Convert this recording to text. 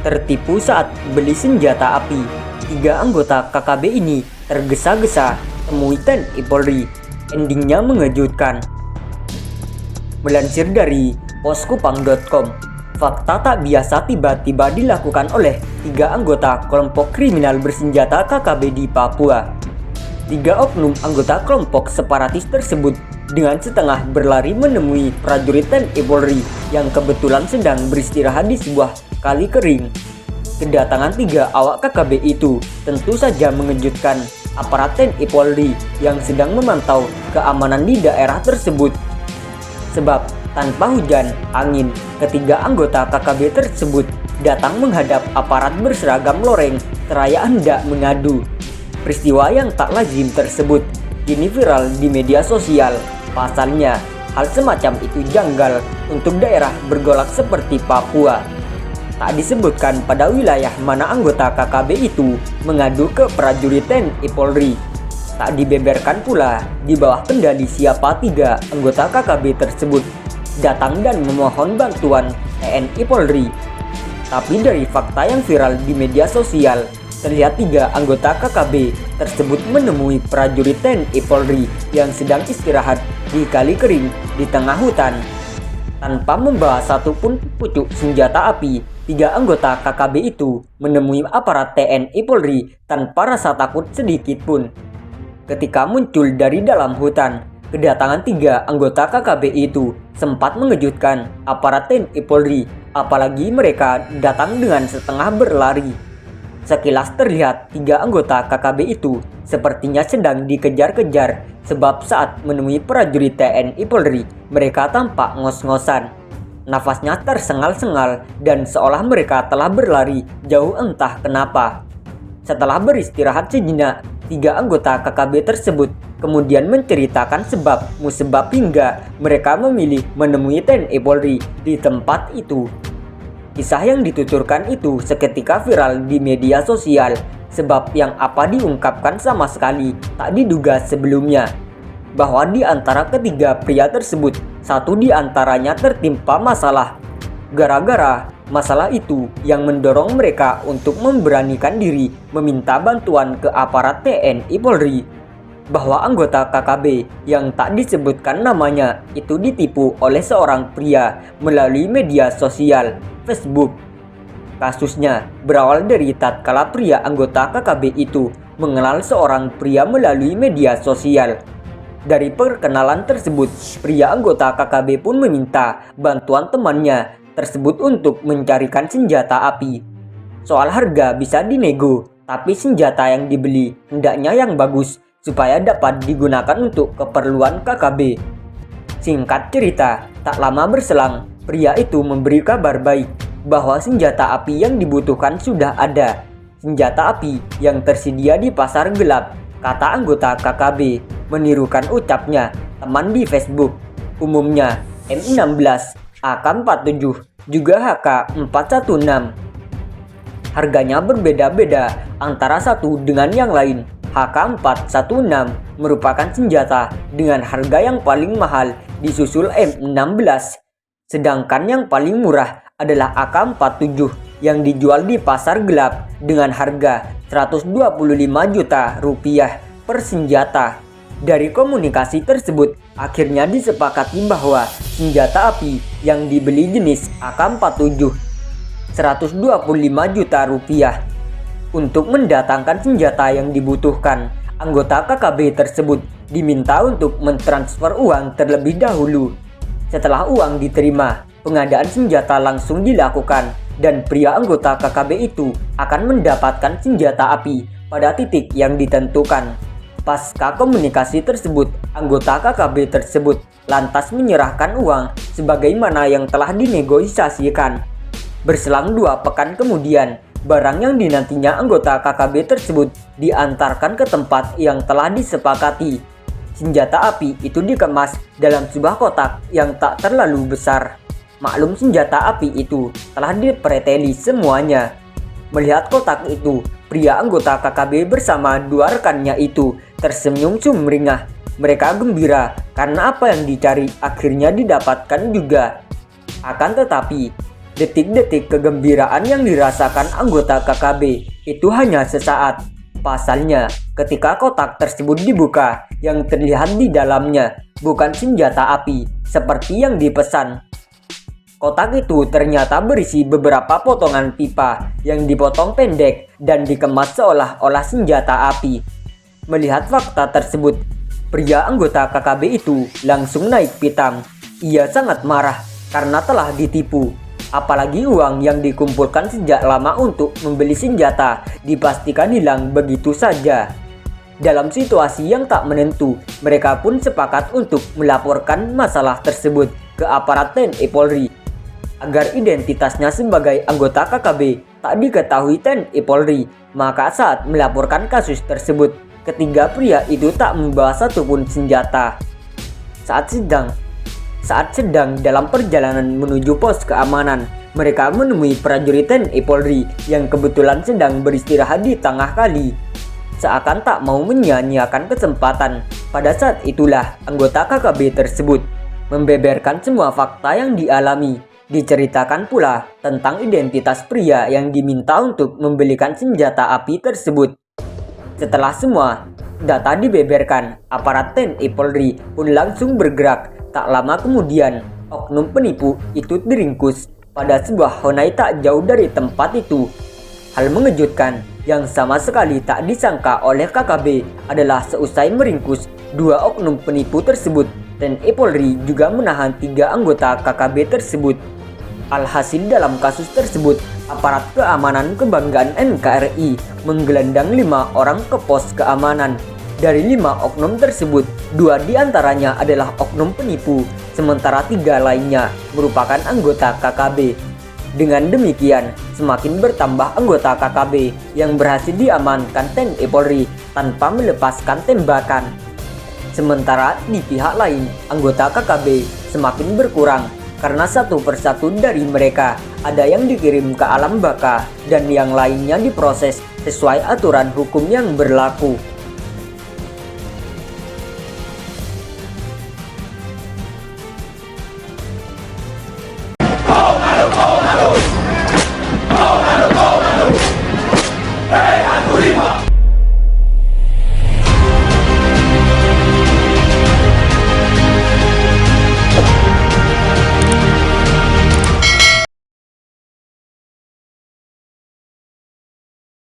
tertipu saat beli senjata api. 3 anggota KKB ini tergesa-gesa temui TNI Polri. Endingnya mengejutkan. Melansir dari poskupang.com, fakta tak biasa tiba-tiba dilakukan oleh 3 anggota kelompok kriminal bersenjata KKB di Papua. 3 oknum anggota kelompok separatis tersebut dengan setengah berlari menemui prajurit TNI Polri yang kebetulan sedang beristirahat di sebuah kali kering. Kedatangan 3 awak KKB itu tentu saja mengejutkan aparat TNI Polri yang sedang memantau keamanan di daerah tersebut. Sebab tanpa hujan angin, ketiga anggota KKB tersebut datang menghadap aparat berseragam loreng seraya hendak mengadu. Peristiwa yang tak lazim tersebut kini viral di media sosial. Pasalnya, hal semacam itu janggal untuk daerah bergolak seperti Papua. Tak disebutkan pada wilayah mana anggota KKB itu mengadu ke prajurit TNI Polri. Tak dibeberkan pula di bawah kendali siapa 3 anggota KKB tersebut datang dan memohon bantuan TNI Polri. Tapi dari fakta yang viral di media sosial, terlihat 3 anggota KKB tersebut menemui prajurit TNI Polri yang sedang istirahat di kali kering di tengah hutan. Tanpa membawa satupun pucuk senjata api, 3 anggota KKB itu menemui aparat TNI Polri tanpa rasa takut sedikit pun. Ketika muncul dari dalam hutan, kedatangan 3 anggota KKB itu sempat mengejutkan aparat TNI Polri, apalagi mereka datang dengan setengah berlari. Sekilas terlihat 3 anggota KKB itu sepertinya sedang dikejar-kejar, sebab saat menemui prajurit TNI Polri, mereka tampak ngos-ngosan. Nafasnya tersengal-sengal dan seolah mereka telah berlari jauh entah kenapa. Setelah beristirahat sejenak, 3 anggota KKB tersebut kemudian menceritakan sebab musabab hingga mereka memilih menemui TNI Polri di tempat itu. Kisah yang dituturkan itu seketika viral di media sosial, sebab yang apa diungkapkan sama sekali tak diduga sebelumnya. Bahwa di antara ketiga pria tersebut, satu di antaranya tertimpa masalah. Gara-gara masalah itu yang mendorong mereka untuk memberanikan diri meminta bantuan ke aparat TNI Polri. Bahwa anggota KKB yang tak disebutkan namanya itu ditipu oleh seorang pria melalui media sosial Facebook. Kasusnya berawal dari tatkala pria anggota KKB itu mengenal seorang pria melalui media sosial. Dari perkenalan tersebut, pria anggota KKB pun meminta bantuan temannya tersebut untuk mencarikan senjata api. Soal harga bisa dinego, tapi senjata yang dibeli hendaknya yang bagus supaya dapat digunakan untuk keperluan KKB. Singkat cerita, tak lama berselang, pria itu memberi kabar baik bahwa senjata api yang dibutuhkan sudah ada. Senjata api yang tersedia di pasar gelap, kata anggota KKB, menirukan ucapnya teman di Facebook. Umumnya M16, AK-47, juga HK-416. Harganya berbeda-beda antara satu dengan yang lain. HK-416 merupakan senjata dengan harga yang paling mahal disusul M16. Sedangkan yang paling murah adalah AK-47 yang dijual di pasar gelap dengan harga 125 juta rupiah per senjata. Dari komunikasi tersebut, akhirnya disepakati bahwa senjata api yang dibeli jenis AK-47 125 juta rupiah. Untuk mendatangkan senjata yang dibutuhkan, anggota KKB tersebut diminta untuk mentransfer uang terlebih dahulu. Setelah uang diterima, pengadaan senjata langsung dilakukan dan pria anggota KKB itu akan mendapatkan senjata api pada titik yang ditentukan. Pasca komunikasi tersebut, anggota KKB tersebut lantas menyerahkan uang sebagaimana yang telah dinegosiasikan. Berselang 2 pekan kemudian, barang yang dinantinya anggota KKB tersebut diantarkan ke tempat yang telah disepakati. Senjata api itu dikemas dalam sebuah kotak yang tak terlalu besar. Maklum senjata api itu telah dipreteli semuanya. Melihat kotak itu, pria anggota KKB bersama 2 rekannya itu tersenyum sumringah. Mereka gembira karena apa yang dicari akhirnya didapatkan juga. Akan tetapi, Detik-detik kegembiraan yang dirasakan anggota KKB itu hanya sesaat. Pasalnya, ketika kotak tersebut dibuka, yang terlihat di dalamnya bukan senjata api seperti yang dipesan. Kotak itu ternyata berisi beberapa potongan pipa yang dipotong pendek dan dikemas seolah-olah senjata api. Melihat fakta tersebut, pria anggota KKB itu langsung naik pitam. Ia sangat marah karena telah ditipu. Apalagi uang yang dikumpulkan sejak lama untuk membeli senjata dipastikan hilang begitu saja. Dalam situasi yang tak menentu, mereka pun sepakat untuk melaporkan masalah tersebut ke aparat TNI Polri agar identitasnya sebagai anggota KKB tak diketahui TNI Polri. Maka saat melaporkan kasus tersebut, ketiga pria itu tak membawa satupun senjata. Saat sedang dalam perjalanan menuju pos keamanan, mereka menemui prajurit TNI Polri yang kebetulan sedang beristirahat di tengah kali. Seakan tak mau menyia-nyiakan kesempatan, pada saat itulah anggota KKB tersebut membeberkan semua fakta yang dialami. Diceritakan pula tentang identitas pria yang diminta untuk membelikan senjata api tersebut. Setelah semua data dibeberkan, aparat TNI Polri pun langsung bergerak. Tak lama kemudian, oknum penipu itu diringkus pada sebuah honai tak jauh dari tempat itu. Hal mengejutkan yang sama sekali tak disangka oleh KKB adalah seusai meringkus dua oknum penipu tersebut, TNI Polri juga menahan 3 anggota KKB tersebut. Alhasil dalam kasus tersebut, aparat keamanan kebanggaan NKRI menggelandang 5 orang ke pos keamanan. Dari 5 oknum tersebut, 2 diantaranya adalah oknum penipu, sementara 3 lainnya merupakan anggota KKB. Dengan demikian, semakin bertambah anggota KKB yang berhasil diamankan TNI Polri tanpa melepaskan tembakan. Sementara di pihak lain, anggota KKB semakin berkurang karena satu persatu dari mereka ada yang dikirim ke alam baka dan yang lainnya diproses sesuai aturan hukum yang berlaku.